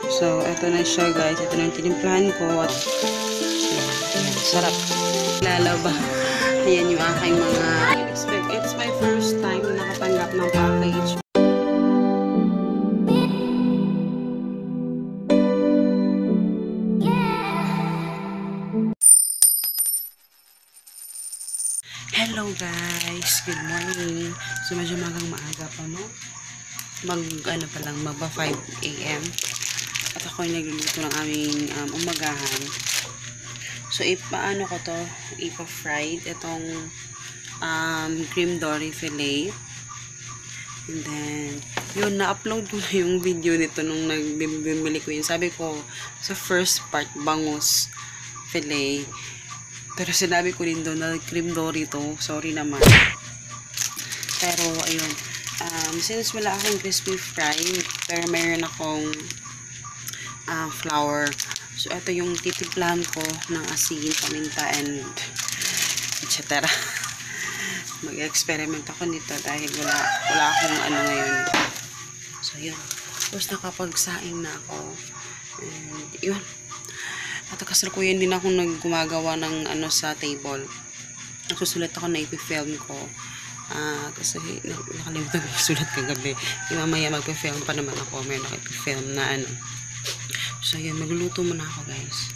So, ito na siya guys. Ito na yung tinimplahan ko. At, yan, sarap. Lalaba. Ayan yung aking mga it's my first time na nakatanggap ng package. Hello guys! Good morning! So, medyo maaga pa, no? Magba 5 AM. At ako ay nagluluto ng aming umagahan. So, ipaano ko to? Ipa-fried itong cream dory fillet. And then, yun, na-upload ko na yung video nito nung nagbibili ko yun. Sabi ko, sa first part, bangus fillet. Pero sinabi ko din doon na cream dory to. Sorry naman. Pero, ayun. Since wala akong crispy fry, pero mayroon akong flour. So, ito yung titimplan ko ng asin, paminta, and etc. Mag-experiment ako nito dahil wala akong ngayon. So, yun. Tapos, nakapagsaing na ako. And, yun. At kasalukuyan din ako gumagawa ng sa table. Nagsusulat ako na ipifilm ko. Kasi nakalimutan ko sulat kagabi. Mamaya magpe-film pa naman ako. May nakipifilm na So, yun. Magluluto muna ako, guys.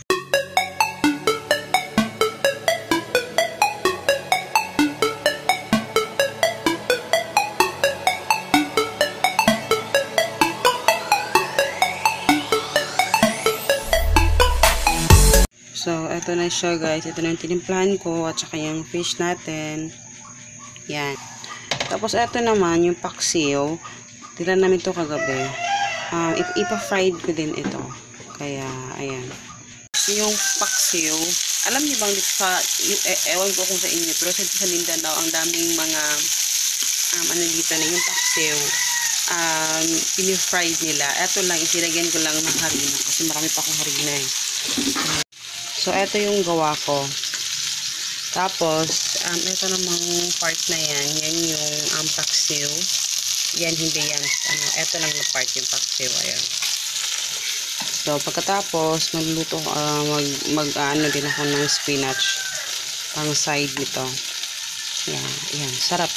So, ito na siya, guys. Ito na yung tinimplahan ko at saka yung fish natin. Yan. Tapos, ito naman, yung paksiw. Tira namin to kagabi. Ipa-fried ko din ito. Kaya, ayan. Yung paksiw, alam niyo bang dito sa, ewan ko kung sa inyo, pero sa Mindanao, ang daming mga, dito na yung paksiw. Pini-fried nila. Ito lang, isilagyan ko lang ng harina. Kasi marami pa akong harina eh. So, ito yung gawa ko. Tapos, ito namang part na yan. Yan yung paksiw. Yan, hindi yan. Ito lang na part yung paksiw. Ayan. So, pagkatapos, magluluto, din ako ng spinach. Pang side nito. Yan, yan. Sarap.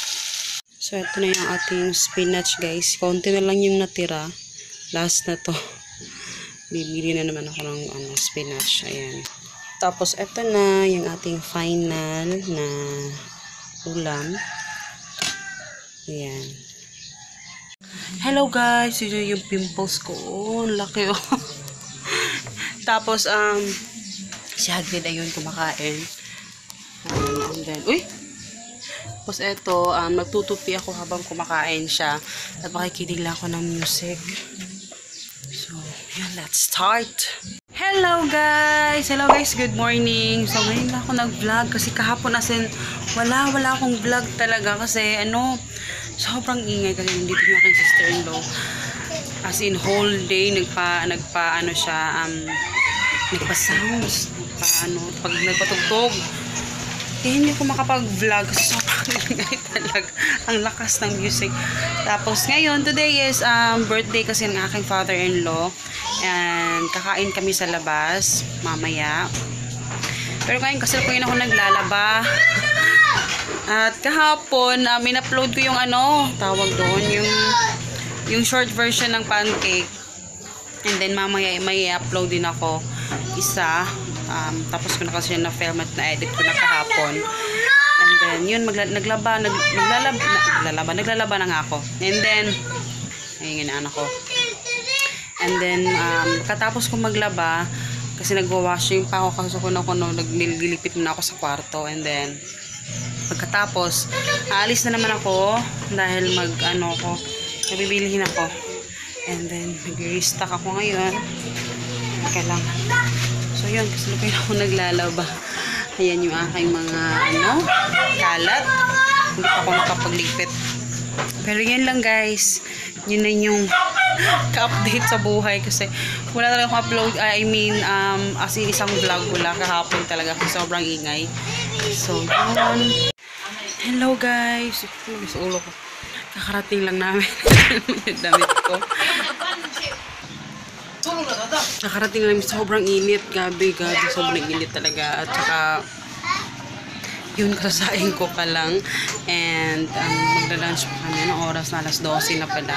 So, ito na yung ating spinach, guys. Konti na lang yung natira. Last na to. Bibili na naman ako ng spinach. Ayan. Tapos, ito na yung ating final na ulam. Ayan. Hello guys! Ito yung pimples ko. Oh, laki oh. Tapos, si Hagrid ayun kumakain. And then, uy! Tapos, ito, nagtutupi ako habang kumakain siya. At makikinig lang ako ng music. So, yan, let's start! Hello guys! Hello guys, good morning! So, ngayon na ako nag-vlog kasi kahapon wala akong vlog talaga kasi sobrang ingay kasi nandito yung aking sister-in-law. As in, whole day, nagpa-sounds, nagpatugtog. Eh, hindi ko makapag-vlog kasi sobrang ingay talaga. Ang lakas ng music. Tapos, ngayon, today is birthday kasi ng aking father-in-law. And, kakain kami sa labas, mamaya. Pero ngayon, kasi ako naglalaba. At kahapon, min-upload ko yung tawag doon, yung short version ng pancake. And then, mamaya, may upload din ako isa. Tapos ko na kasi na-film at na-edit ko na kahapon. And then, yun, naglalaba na nga ako. And then, ayun yung anak ko. And then, katapos ko maglaba, kasi nagwa-washing pa ako, kasi naglilipit muna ako sa kwarto. And then, pagkatapos, aalis na naman ako, dahil nabibilihin ako. And then, nag-restock ako ngayon. Kailangan. So, yun, kasi ako naglalaba. Ayan yung aking mga, kalat. Hindi pa ako nakapagligpit. Pero yun lang, guys. Yun na yung ka-update sa buhay kasi wala talaga akong upload, as in isang vlog wala kahapon talaga kasi sobrang ingay. So, yun. Hello guys! Sa ulo ko. Kakarating lang namin yung damit ko. Nakarating lang sobrang init. Gabi, sobrang init talaga. At saka, yun, kasasain ko pa lang. And, magla-lunch pa kami. Anong oras na? Alas 12 na pala.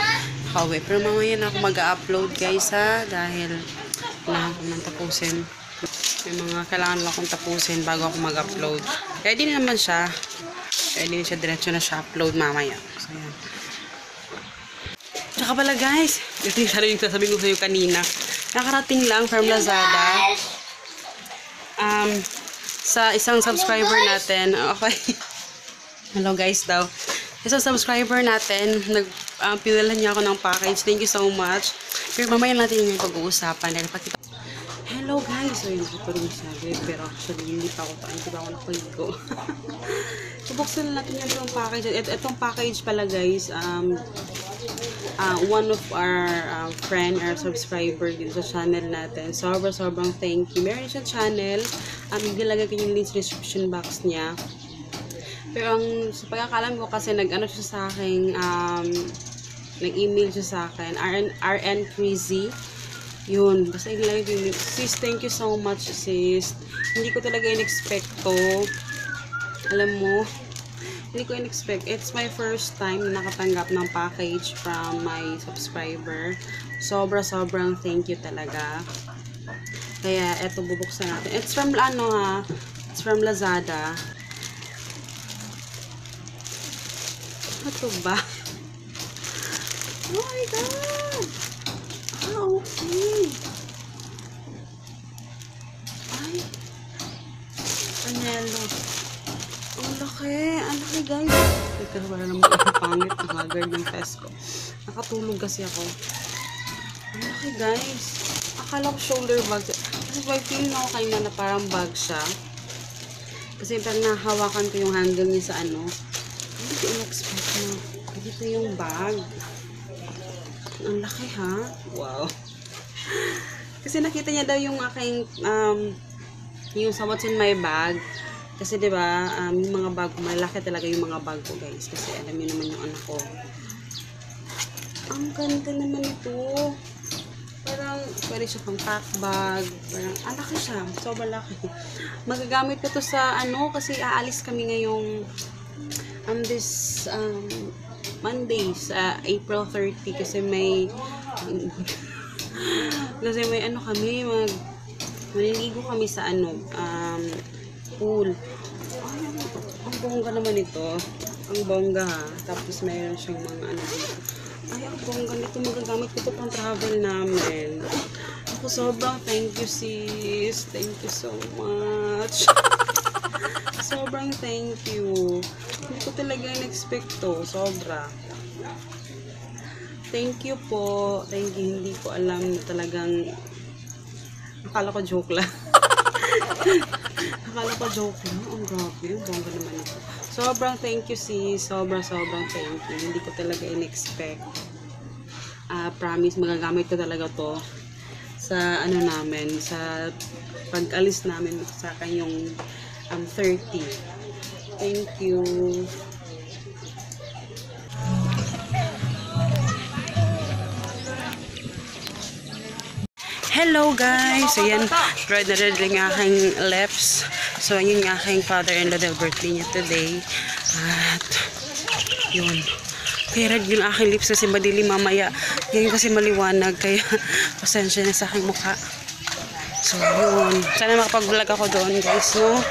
Kauwi. Pero mamaya na ako mag-upload guys ha. Dahil, kailangan ko nang tapusin. May mga kailangan lang akong tapusin bago ako mag-upload. Ready na naman siya. Ready na siya. Diretso na siya upload mamaya. So, yan. Tsaka pala guys, ito yung sasabihin ko sa'yo kanina. Nakarating lang from Lazada. Sa isang subscriber natin. Okay. Hello guys daw. Isang subscriber natin, pinala niya ako ng package. Thank you so much. Pero mamaya natin yung pag-uusapan. Hello guys. So yun, nakapagod sabi. Pero actually, hindi pa ako napaligo. So, buksan na natin yung package. Itong package pala guys, one of our friend or subscriber din sa channel natin. Sobrang thank you. Meron siyang channel. Ilalagay ko yung link sa description box niya. Pero sa pagkakalam ko kasi nag-ano siya sa akin, nag-email siya sa akin, RN Crazy. Yun, basta ilalagay ko yung link. Sis, thank you so much sis. Hindi ko talaga in-expect to. Alam mo, hindi ko in-expect. It's my first time na nakatanggap ng package from my subscriber. Sobrang thank you talaga. Kaya, eto bubuksan natin. It's from, it's from Lazada. Ito ba? Oh my God! Okay. Ay. Anelo. Ang laki guys. Teka, wala naman ako pangit. Nakagard ng test ko. Nakatulog kasi ako. Ang laki guys. Akala ko shoulder bag. Kasi may feeling ako kanina na parang bag siya. Kasi parang nahawakan ko yung handle niya sa ano. Hindi ko in-expect na. Dito yung bag. Ang laki ha. Wow. Kasi nakita niya daw yung aking yung sa what's in my bag. Kasi 'di ba, yung mga bag ko, malaki talaga yung mga bag ko, guys. Kasi alam niyo naman yung anak ko. Ang ganda naman ito. Parang pwede siya pang pack bag. Parang laki siya. Sobrang laki. Magagamit ko to sa kasi aalis kami ngayong this Monday sa April 30 kasi may kami maliligo kami sa pool. Ay, ang bongga naman ito. Ang bongga ha. Tapos mayroon siyang mga dito. Ay, ang bongga nito. Magagamit ko ito pang travel namin. Ako sobrang thank you sis. Thank you so much. Sobrang thank you. Hindi ko talaga in-expect to. Sobra. Thank you po. Thank you. Hindi ko alam na talagang akala ko joke lang. Akala ko joke lang. Ang grabe. Ang bongga naman ito. Sobrang thank you sis. Sobrang thank you. Hindi ko talaga in-expect. Promise, magagamit ko talaga to sa namin, sa pag-alis namin sa kanyang 30. Thank you. Hello guys! So yan, red na red yung aking lips. So yun yung aking father-in-law na birthday niya today. At yun. Kaya red yung aking lips kasi madilim mamaya. Ngayon kasi maliwanag kaya pasensya na sa aking mukha. So yun. Sana makapag-vlog ako doon guys, no?